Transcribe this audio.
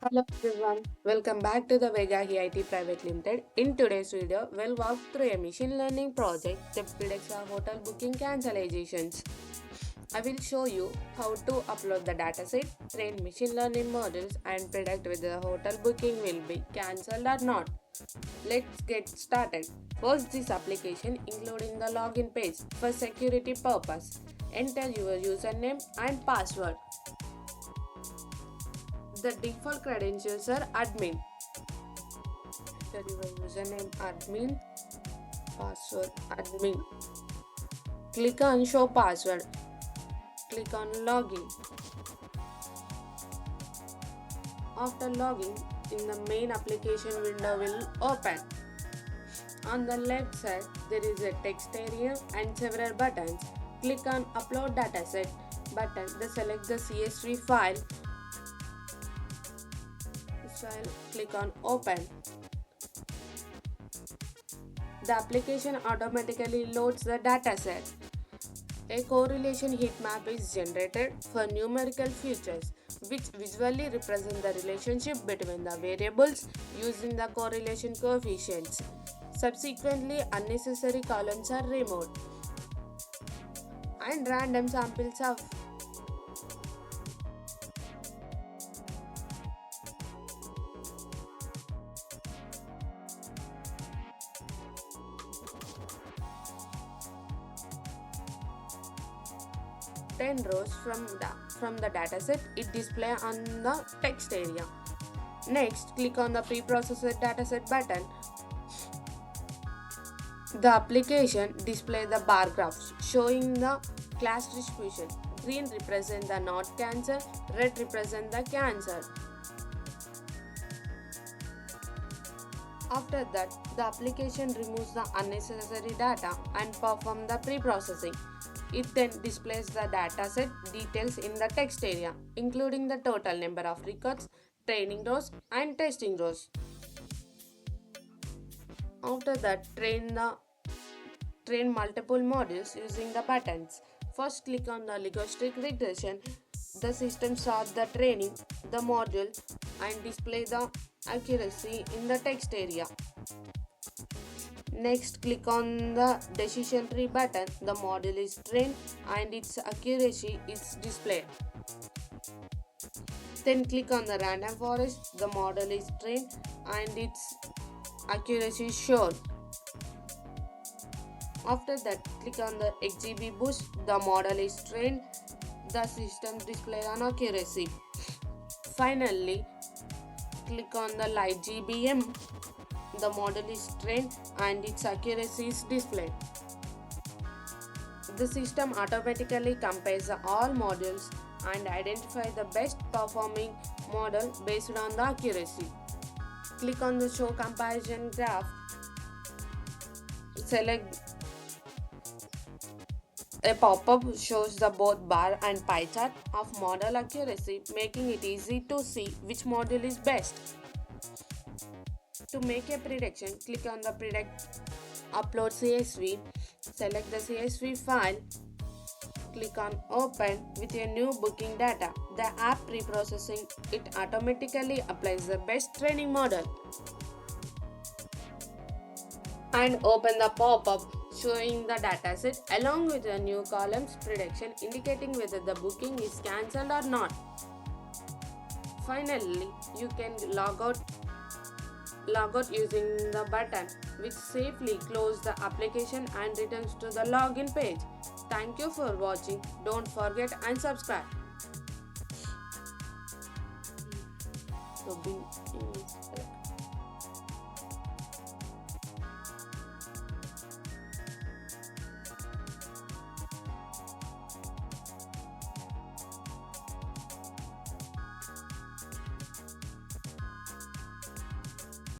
Hello everyone, welcome back to the Vegaahi IT Private Limited. In today's video, we'll walk through a machine learning project that predicts our hotel booking cancellations. I will show you how to upload the dataset, train machine learning models, and predict whether the hotel booking will be cancelled or not. Let's get started. First, this application including the login page for security purpose. Enter your username and password. The default credentials are admin. Enter your username admin, password admin. Click on show password. Click on login. After logging, in the main application window will open. On the left side, there is a text area and several buttons. Click on upload dataset button. Select the CSV file. Click on open. The application automatically loads the dataset. A correlation heat map is generated for numerical features which visually represent the relationship between the variables using the correlation coefficients. Subsequently, unnecessary columns are removed and random samples of 10 rows from the dataset it display on the text area. Next, click on the preprocessor dataset button. The application display the bar graphs showing the class distribution. Green represent the not cancelled, red represent the cancelled. After that, the application removes the unnecessary data and performs the pre-processing. It then displays the dataset details in the text area, including the total number of records, training rows, and testing rows. After that, train multiple models using the buttons. First, click on the logistic regression. The system starts the training, the module, and display the accuracy in the text area. Next, click on the decision tree button. The model is trained and its accuracy is displayed. Then click on the random forest. The model is trained and its accuracy is shown. After that, click on the XGB boost. The model is trained. The system displays an accuracy. Finally, click on the light GBM. The model is trained and its accuracy is displayed. The system automatically compares all models and identifies the best performing model based on the accuracy. Click on the show comparison graph. Select a pop-up shows the both bar and pie chart of model accuracy, making it easy to see which model is best. To make a prediction, click on the predict upload CSV, select the CSV file, click on open with your new booking data. The app pre-processing it automatically applies the best training model and open the pop-up showing the dataset along with the new columns prediction indicating whether the booking is cancelled or not. Finally, you can log out using the button which safely closes the application and returns to the login page. Thank you for watching. Don't forget and subscribe. So